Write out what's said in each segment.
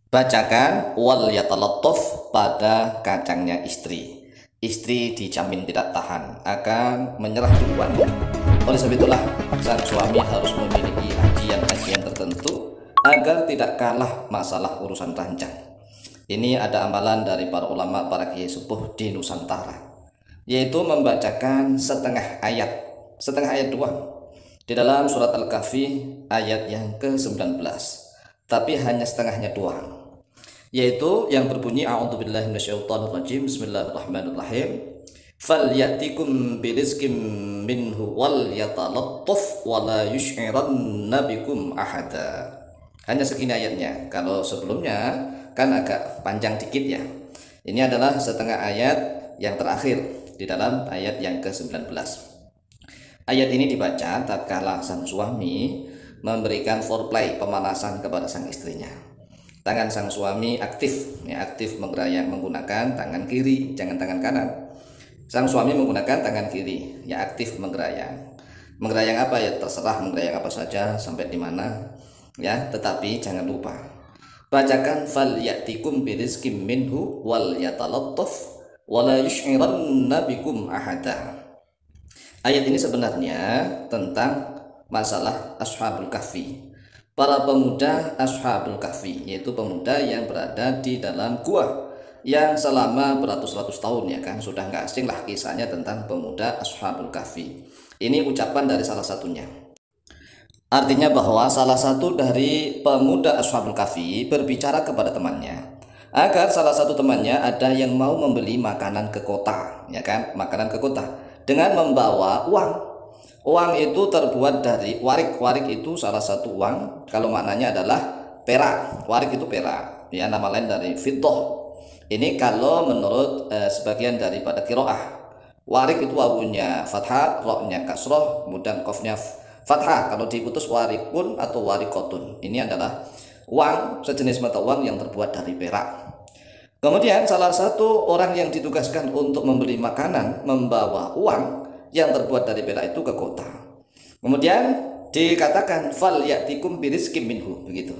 Bacakan wal yatalattaf pada kacangnya istri. Istri dijamin tidak tahan, akan menyerah duluan. Oleh sebab itulah sang suami harus memiliki ajian-ajian tertentu agar tidak kalah masalah urusan ranjang. Ini ada amalan dari para ulama, para kiai sepuh di Nusantara, yaitu membacakan setengah ayat doang di dalam surat Al-Kahfi ayat yang ke-19, tapi hanya setengahnya doang, yaitu yang berbunyi a'udzubillahi minasyaitonirrajim bismillahirrahmanirrahim falyatikum birizqim minhu wal yatalattaf wala yusy'iranna bikum ahada. Hanya segini ayatnya. Kalau sebelumnya kan agak panjang dikit ya. Ini adalah setengah ayat yang terakhir di dalam ayat yang ke-19. Ayat ini dibaca tatkala sang suami memberikan foreplay, pemanasan kepada sang istrinya. Tangan sang suami aktif menggunakan tangan kiri, jangan tangan kanan. Sang suami menggunakan tangan kiri, aktif menggerayang. Menggerayang apa ya, terserah menggerayang apa saja, sampai di mana ya, tetapi jangan lupa bacakan fal ya'tikum birizqim minhu wal yatalattaf wala yusy'iranna bikum ahada. Ayat ini sebenarnya tentang masalah Ashabul Kahfi, para pemuda Ashabul Kahfi, yaitu pemuda yang berada di dalam gua yang selama beratus-ratus tahun, ya kan, sudah nggak asing lah kisahnya tentang pemuda Ashabul Kahfi. Ini ucapan dari salah satunya, artinya bahwa salah satu dari pemuda Ashabul Kahfi berbicara kepada temannya agar salah satu temannya ada yang mau membeli makanan ke kota, ya kan, makanan ke kota dengan membawa uang. Uang itu terbuat dari warik. Warik itu salah satu uang, kalau maknanya adalah perak. Warik itu perak, ya, nama lain dari fiddah. Ini kalau menurut sebagian daripada qiraah. Warik itu wawunya fathah, roknya kasroh, kemudian qafnya fathah. Kalau diputus warikun atau warikotun. Ini adalah uang, sejenis mata uang yang terbuat dari perak. Kemudian salah satu orang yang ditugaskan untuk membeli makanan membawa uang yang terbuat dari perak itu ke kota. Kemudian dikatakan fal ya'tikum birizqim minhu, begitu.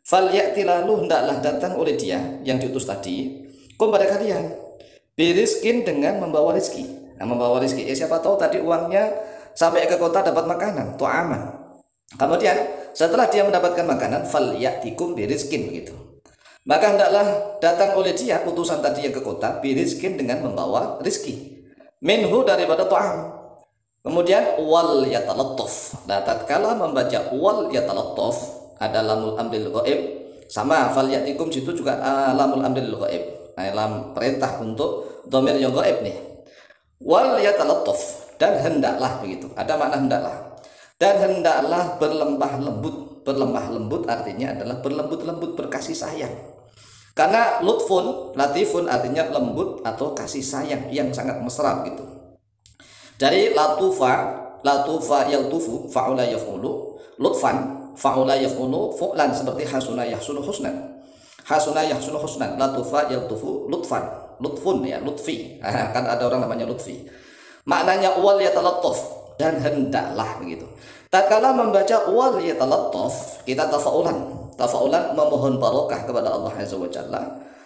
Fal ya'ti, lalu hendaklah datang oleh dia yang diutus tadi, kepada kalian, birizqin, dengan membawa rezeki. Nah, membawa rezeki, siapa tahu tadi uangnya sampai ke kota dapat makanan, itu aman. Kemudian setelah dia mendapatkan makanan, fal ya'tikum birizqin, begitu. Maka hendaklah datang oleh dia, utusan tadi yang ke kota, birizqin, dengan membawa rezeki, minhu, daripada ta'am. Kemudian wal yatalattaf. Nah, tatkala membaca wal yatalattaf ada lamul amril ghaib, sama fal ya'tikum situ juga lamul amril ghaib. Nah, lam perintah untuk dhamir yang ghaib nih. Wal yatalattaf, dan hendaklah, begitu. Ada makna hendaklah. Dan hendaklah berlemah lembut. Berlemah lembut artinya adalah berlembut-lembut, berkasih sayang. Karena lutfun, latifun artinya lembut atau kasih sayang yang sangat mesra, gitu. Dari latufa yaltufu, fa'ula yaf'ulu, lutfan, fa'ula yaf'ulu, fu'lan, seperti hasuna yahsunu husnan. Hasuna yahsunu husnan, latufa yaltufu, lutfan, lutfun, ya, lutfi. Kan ada orang namanya lutfi. Maknanya wal yatalattaf, dan hendaklah, begitu. Tatkala membaca wal yatalattaf, kita tafaulan memohon barokah kepada Allah Azza wa Jalla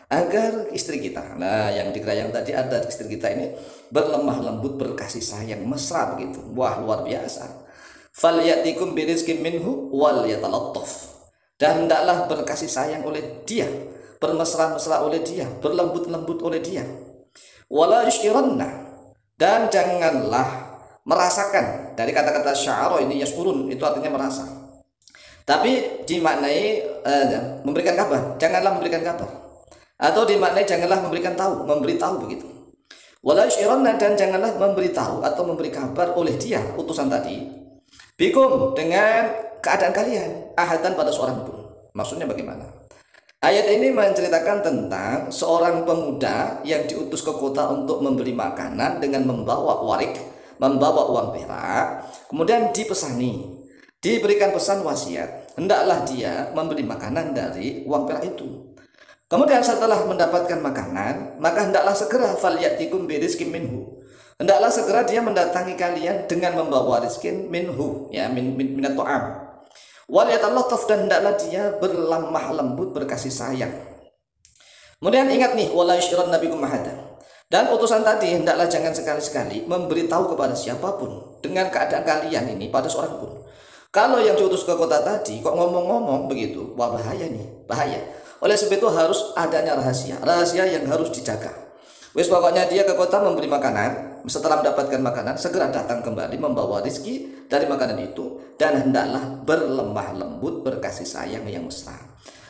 agar istri kita, nah yang digerayang tadi, ada istri kita ini berlemah lembut, berkasih sayang, mesra, begitu. Wah, luar biasa. Fal ya'tikum birizqin minhu wal yatalattaf, dan hendaklah berkasih sayang oleh dia, bermesra-mesra oleh dia, berlembut-lembut oleh dia. Wala yusy'iranna, dan janganlah merasakan. Dari kata-kata sya'ara ini, yas'urun, itu artinya merasa, tapi dimaknai memberikan kabar. Janganlah memberikan kabar, atau dimaknai janganlah memberikan tahu, memberitahu, begitu. Wala yusy'iranna, dan janganlah memberitahu atau memberi kabar oleh dia, utusan tadi, bikum, dengan keadaan kalian, ahadan, pada seorang pun. Maksudnya bagaimana? Ayat ini menceritakan tentang seorang pemuda yang diutus ke kota untuk membeli makanan dengan membawa warik, membawa uang perak. Kemudian diberikan pesan wasiat, hendaklah dia membeli makanan dari uang perak itu. Kemudian setelah mendapatkan makanan, maka hendaklah segera fal ya'tikum birizqin minhu, hendaklah segera dia mendatangi kalian dengan membawa rizkin minhu, ya, minat ta'am. Wal yatalattaf, dan hendaklah dia berlemah lembut, berkasih sayang. Kemudian ingat nih, wala yushiran nabikum ahada. Dan utusan tadi hendaklah jangan sekali-sekali memberitahu kepada siapapun dengan keadaan kalian ini pada seorang pun. Kalau yang diutus ke kota tadi kok ngomong-ngomong begitu, wah bahaya nih, bahaya. Oleh sebab itu harus adanya rahasia yang harus dijaga. Wis pokoknya dia ke kota memberi makanan, setelah mendapatkan makanan segera datang kembali membawa rezeki dari makanan itu, dan hendaklah berlemah lembut, berkasih sayang yang mesra.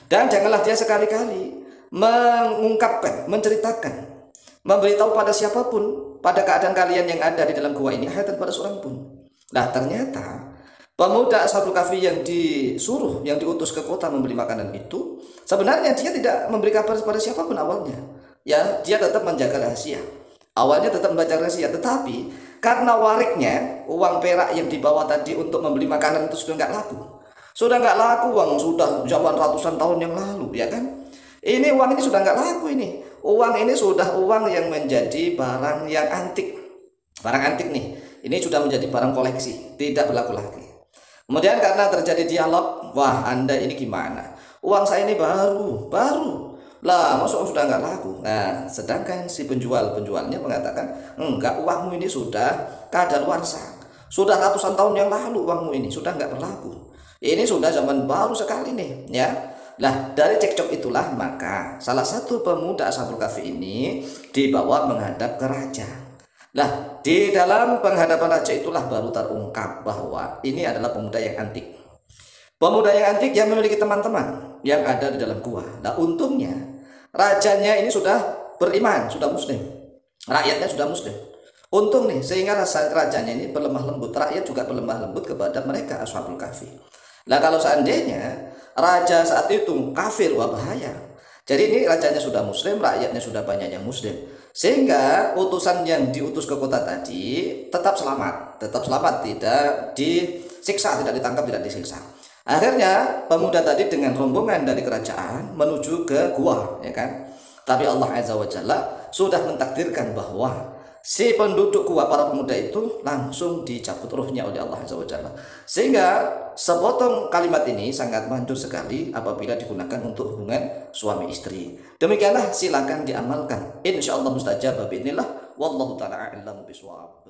Dan janganlah dia sekali-kali mengungkapkan, menceritakan, memberitahu pada siapapun pada keadaan kalian yang ada di dalam gua ini hayatan pada seorang pun. Nah ternyata pemuda Ashabul Kahfi yang disuruh, yang diutus ke kota membeli makanan itu, sebenarnya dia tidak memberi kabar kepada siapapun awalnya. Ya, dia tetap menjaga rahasia. Awalnya tetap membaca rahasia, tetapi karena wariknya, uang perak yang dibawa tadi untuk membeli makanan itu sudah nggak laku. Sudah nggak laku, uang sudah zaman ratusan tahun yang lalu, ya kan? Ini uang ini sudah nggak laku ini. Uang ini sudah uang yang menjadi barang yang antik. Barang antik nih, ini sudah menjadi barang koleksi, tidak berlaku lagi. Kemudian karena terjadi dialog, wah Anda ini gimana? Uang saya ini baru. Lah, masuk sudah nggak laku. Nah, sedangkan si penjualnya mengatakan, enggak, uangmu ini sudah kadaluarsa. Sudah ratusan tahun yang lalu uangmu ini sudah nggak berlaku. Ini sudah zaman baru sekali nih, ya. Lah, dari cekcok itulah maka salah satu pemuda Ashabul Kahfi ini dibawa menghadap ke raja. Lah, di dalam penghadapan raja itulah baru terungkap bahwa ini adalah pemuda yang antik. Pemuda yang antik yang memiliki teman-teman yang ada di dalam gua. Nah, untungnya rajanya ini sudah beriman, sudah muslim. Rakyatnya sudah muslim. Untung nih, sehingga rajanya ini berlemah lembut. Rakyat juga berlemah lembut kepada mereka Ashabul Kahfi. Nah, kalau seandainya raja saat itu kafir, wah bahaya. Jadi ini rajanya sudah muslim, rakyatnya sudah banyak yang muslim. Sehingga utusan yang diutus ke kota tadi tetap selamat, tidak disiksa, tidak ditangkap, tidak disiksa. Akhirnya pemuda tadi dengan rombongan dari kerajaan menuju ke gua, ya kan? Tapi Allah Azza wa Jalla sudah mentakdirkan bahwa si penduduk gua, para pemuda itu langsung dicabut ruhnya oleh Allah Azza wa Jalla. Sehingga sepotong kalimat ini sangat manjur sekali apabila digunakan untuk hubungan suami istri. Demikianlah, silakan diamalkan. Insyaallah mustajab, bismillah. Wallahu taala a'lam bishawab.